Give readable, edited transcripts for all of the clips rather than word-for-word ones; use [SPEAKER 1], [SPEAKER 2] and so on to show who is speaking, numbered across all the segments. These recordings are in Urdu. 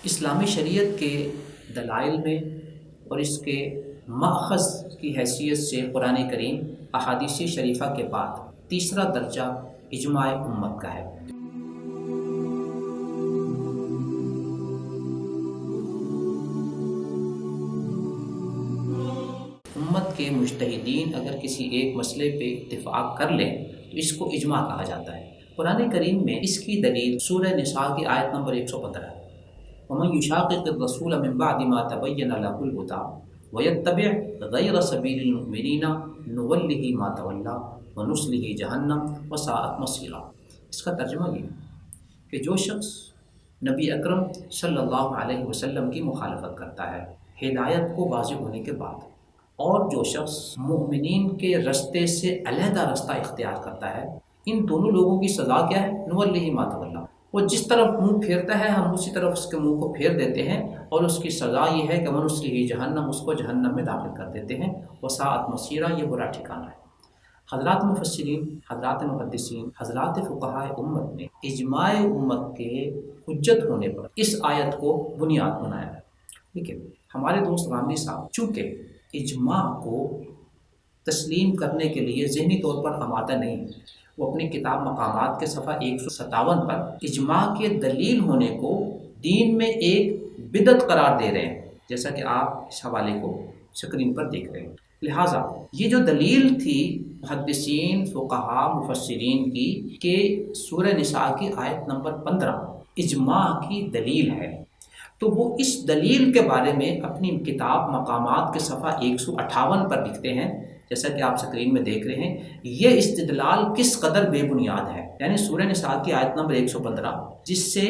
[SPEAKER 1] اسلامی شریعت کے دلائل میں اور اس کے ماخذ کی حیثیت سے قرآن کریم احادیث شریفہ کے بعد تیسرا درجہ اجماع امت کا ہے۔ امت کے مجتہدین اگر کسی ایک مسئلے پہ اتفاق کر لیں تو اس کو اجماع کہا جاتا ہے۔ قرآن کریم میں اس کی دلیل سورہ نساء کی آیت نمبر 115 ہے۔ وَمَن يُشَاقِقِ الرَّسُولَ مِن بَعْدِ مَا تَبَيَّنَ لَهُ الْهُدَىٰ وَيَتَّبِعْ غَيْرَ سَبِيلِ الْمُؤْمِنِينَ نُوَلِّهِ مَا تَوَلَّىٰ وَنُصْلِهِ جَهَنَّمَ وَسَاءَتْ مَصِيرًا۔ اس کا ترجمہ یہ ہے کہ جو شخص نبی اکرم صلی اللہ علیہ وسلم کی مخالفت کرتا ہے ہدایت کو واضح ہونے کے بعد، اور جو شخص مؤمنین کے رستے سے علیحدہ رستہ اختیار کرتا ہے، ان دونوں لوگوں کی سزا کیا ہے؟ نُوَلِّهِ مَا تَوَلَّىٰ۔ وہ جس طرف منہ پھیرتا ہے ہم اسی طرف اس کے منہ کو پھیر دیتے ہیں، اور اس کی سزا یہ ہے کہ وَنُصْلِهِ جہنم، اس کو جہنم میں داخل کر دیتے ہیں۔ وَسَاءَتْ مَصِيرًا، یہ برا ٹھکانہ ہے۔ حضرات مفسرین، حضرات محدثین، حضرات فقہائے امت نے اجماع امت کے حجت ہونے پر اس آیت کو بنیاد بنایا ہے۔ لیکن ہمارے دوست غامدی صاحب چونکہ اجماع کو تسلیم کرنے کے لیے ذہنی طور پر آمادہ نہیں ہے، وہ اپنی کتاب مقامات کے صفحہ 157 پر اجماع کے دلیل ہونے کو دین میں ایک بدعت قرار دے رہے ہیں، جیسا کہ آپ اس حوالے کو سکرین پر دیکھ رہے ہیں۔ لہٰذا یہ جو دلیل تھی محدثین، فقہاء، مفسرین کی کہ سورہ نساء کی آیت نمبر 15 اجماع کی دلیل ہے، تو وہ اس دلیل کے بارے میں اپنی کتاب مقامات کے صفحہ 158 پر لکھتے ہیں، جیسا کہ آپ سکرین میں دیکھ رہے ہیں۔ یہ استدلال کس قدر بے بنیاد ہے، یعنی سورہ نساء کی آیت نمبر 115 جس سے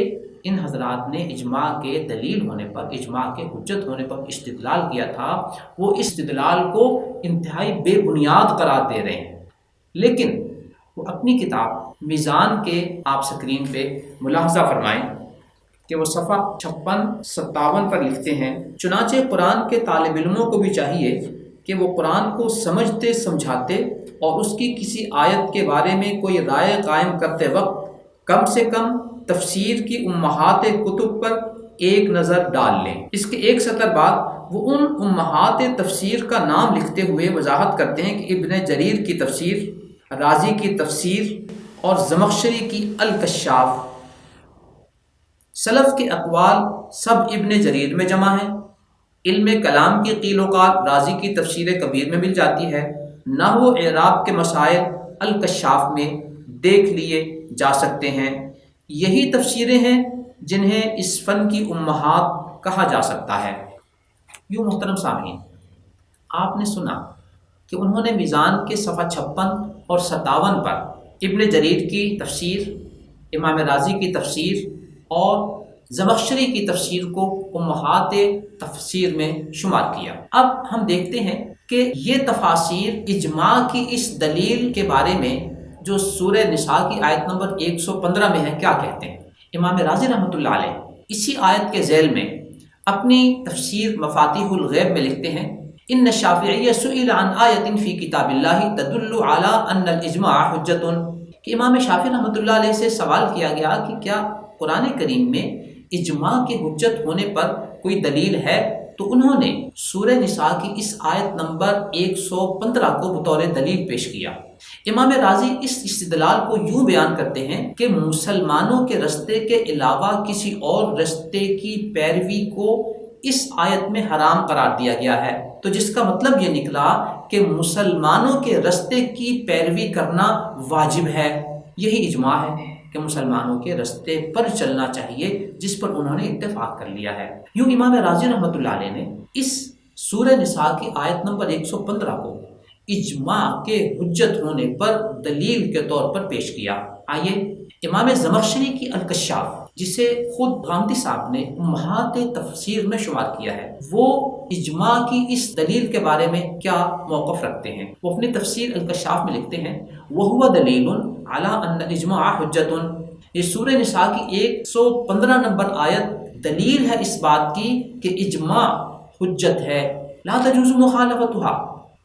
[SPEAKER 1] ان حضرات نے اجماع کے دلیل ہونے پر، اجماع کے حجت ہونے پر استدلال کیا تھا، وہ استدلال کو انتہائی بے بنیاد قرار دے رہے ہیں۔ لیکن وہ اپنی کتاب میزان کے آپ سکرین پہ ملاحظہ فرمائیں کہ وہ صفحہ 56-57 پر لکھتے ہیں، چنانچہ قرآن کے طالب علموں کو بھی چاہیے کہ وہ قرآن کو سمجھتے سمجھاتے اور اس کی کسی آیت کے بارے میں کوئی رائے قائم کرتے وقت کم سے کم تفسیر کی امہات کتب پر ایک نظر ڈال لیں۔ اس کے ایک سطر بعد وہ ان امہات تفسیر کا نام لکھتے ہوئے وضاحت کرتے ہیں کہ ابن جریر کی تفسیر، رازی کی تفسیر اور زمخشری کی الکشاف۔ سلف کے اقوال سب ابن جریر میں جمع ہیں۔ علم کلام کی قیل و قال رازی کی تفسیر کبیر میں مل جاتی ہے۔ نحو و اعراب کے مسائل الکشاف میں دیکھ لیے جا سکتے ہیں۔ یہی تفسیریں ہیں جنہیں اس فن کی امہات کہا جا سکتا ہے۔ یوں محترم سامعین، آپ نے سنا کہ انہوں نے میزان کے صفحہ 56 اور 57 پر ابن جریر کی تفسیر، امام رازی کی تفسیر اور زمخشری کی تفسیر کو امہات تفسیر میں شمار کیا۔ اب ہم دیکھتے ہیں کہ یہ تفاسیر اجماع کی اس دلیل کے بارے میں جو سورہ نساء کی آیت نمبر 115 میں ہے کیا کہتے ہیں۔ امام رازی رحمۃ اللہ علیہ اسی آیت کے ذیل میں اپنی تفسیر مفاتیح الغیب میں لکھتے ہیں، ان الشافعی سئل عن آیت فی کتاب اللہ تدل علی ان الاجماع حجۃ، کہ امام شافعی رحمۃ اللہ علیہ سے سوال کیا گیا کہ کیا قرآن کریم میں اجماع کے حجت ہونے پر کوئی دلیل ہے، تو انہوں نے سورہ نساء کی اس آیت نمبر 115 کو بطور دلیل پیش کیا۔ امام رازی اس استدلال کو یوں بیان کرتے ہیں کہ مسلمانوں کے رستے کے علاوہ کسی اور رستے کی پیروی کو اس آیت میں حرام قرار دیا گیا ہے، تو جس کا مطلب یہ نکلا کہ مسلمانوں کے رستے کی پیروی کرنا واجب ہے۔ یہی اجماع ہے کہ مسلمانوں کے رستے پر چلنا چاہیے جس پر انہوں نے اتفاق کر لیا ہے۔ یوں امام رازی رحمۃ اللہ علیہ نے اس سورہ نساء کی آیت نمبر 115 کو اجماع کے حجت ہونے پر دلیل کے طور پر پیش کیا۔ آئیے امام زمخشری کی الکشاف، جسے خود غامدی صاحب نے امہات تفسیر میں شمار کیا ہے، وہ اجماع کی اس دلیل کے بارے میں کیا موقف رکھتے ہیں۔ وہ اپنی تفسیر الکشاف میں لکھتے ہیں، وَهُوَ دَلِيلٌ عَلَىٰ أَنَّ الْإِجْمَاعَ حُجَّةٌ، یہ سورہ نساء کی 115 نمبر آیت دلیل ہے اس بات کی کہ اجماع حجت ہے۔ لا تجوز مخالفتها،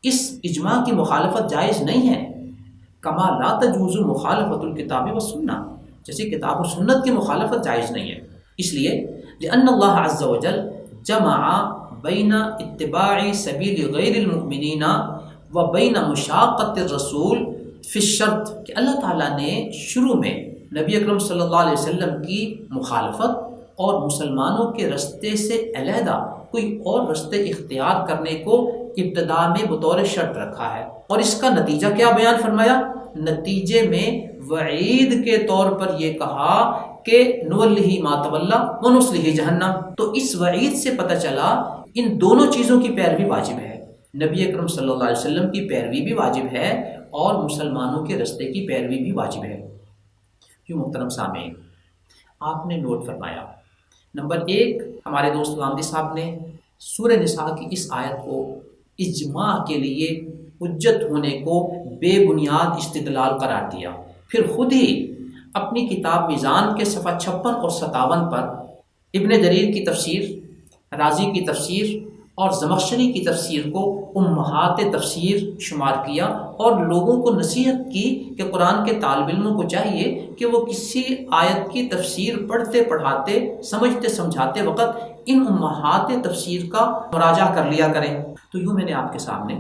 [SPEAKER 1] اس اجماع کی مخالفت جائز نہیں ہے۔ کما لا تجوز مخالفت الکتاب والسنہ، جیسے کتاب و سنت کی مخالفت جائز نہیں ہے۔ اس لیے لأن اللہ عز وجل جمع بین اتباع سبیل غیر المؤمنین و بین مشاقت الرسول فی الشرط، کہ اللہ تعالیٰ نے شروع میں نبی اکرم صلی اللہ علیہ وسلم کی مخالفت اور مسلمانوں کے رستے سے علیحدہ کوئی اور رستے اختیار کرنے کو ابتدا میں بطور شرط رکھا ہے، اور اس کا نتیجہ کیا بیان فرمایا؟ نتیجے میں وعید کے طور پر یہ کہا کہ نولہ ما تولی ونصلہ جہنم۔ تو اس وعید سے پتہ چلا ان دونوں چیزوں کی پیروی واجب ہے، نبی اکرم صلی اللہ علیہ وسلم کی پیروی بھی واجب ہے اور مسلمانوں کے رستے کی پیروی بھی واجب ہے۔ کیوں محترم سامعین، آپ نے نوٹ فرمایا، نمبر 1 ہمارے دوست غامدی صاحب نے سورہ نساء کی اس آیت کو اجماع کے لیے حجت ہونے کو بے بنیاد استدلال قرار دیا، پھر خود ہی اپنی کتاب میزان کے صفحہ 56 اور 57 پر ابن جریر کی تفسیر، رازی کی تفسیر اور زمخشری کی تفسیر کو امہات تفسیر شمار کیا، اور لوگوں کو نصیحت کی کہ قرآن کے طالب علموں کو چاہیے کہ وہ کسی آیت کی تفسیر پڑھتے پڑھاتے سمجھتے سمجھاتے وقت ان امہات تفسیر کا مراجعہ کر لیا کریں۔ تو یوں میں نے آپ کے سامنے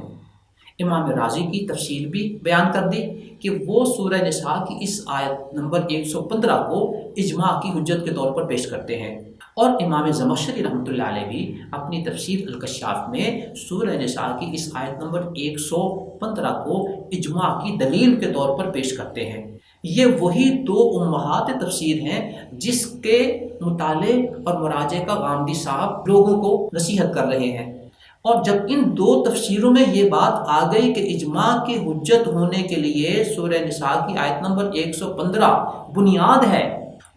[SPEAKER 1] امام رازی کی تفسیر بھی بیان کر دی کہ وہ سورہ نساء کی اس آیت نمبر 115 کو اجماع کی حجت کے طور پر پیش کرتے ہیں، اور امام زمخشری رحمۃ اللہ علیہ بھی اپنی تفسیر الکشاف میں سورہ نساء کی اس آیت نمبر 115 کو اجماع کی دلیل کے طور پر پیش کرتے ہیں۔ یہ وہی 2 امہات تفسیر ہیں جس کے مطالعے اور مراجعے کا غامدی صاحب لوگوں کو نصیحت کر رہے ہیں، اور جب ان 2 تفسیروں میں یہ بات آ گئی کہ اجماع کی حجت ہونے کے لیے سورہ نساء کی آیت نمبر 115 بنیاد ہے،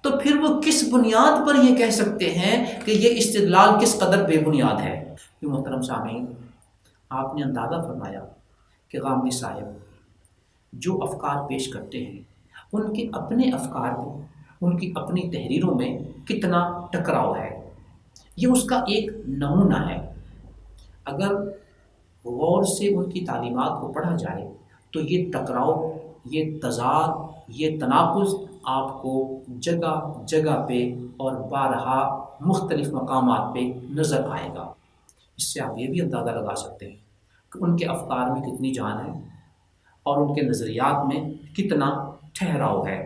[SPEAKER 1] تو پھر وہ کس بنیاد پر یہ کہہ سکتے ہیں کہ یہ استدلال کس قدر بے بنیاد ہے؟ یہ محترم سامعین، آپ نے اندازہ فرمایا کہ غامدی صاحب جو افکار پیش کرتے ہیں ان کے اپنے افکار میں، ان کی اپنی تحریروں میں کتنا ٹکراؤ ہے، یہ اس کا ایک نمونہ ہے۔ اگر غور سے ان کی تعلیمات کو پڑھا جائے تو یہ ٹکراؤ، یہ تضاد، یہ تناقض آپ کو جگہ جگہ پہ اور بارہا مختلف مقامات پہ نظر آئے گا۔ اس سے آپ یہ بھی اندازہ لگا سکتے ہیں کہ ان کے افکار میں کتنی جان ہے اور ان کے نظریات میں کتنا ٹھہراؤ ہے۔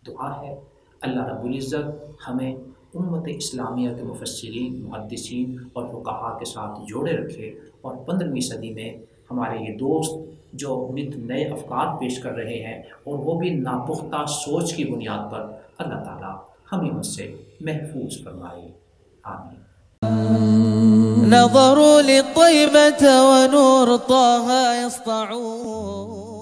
[SPEAKER 1] دعا ہے اللہ رب العزت ہمیں امت اسلامیہ کے مفسرین، محدثین اور فقہاء کے ساتھ جوڑے رکھے، اور 15ویں صدی میں ہمارے یہ دوست جو نت نئے افکار پیش کر رہے ہیں اور وہ بھی ناپختہ سوچ کی بنیاد پر، اللہ تعالیٰ ہمیں ان سے محفوظ فرمائے، آمین۔
[SPEAKER 2] نظروا للطيبة ونور طه يسطعون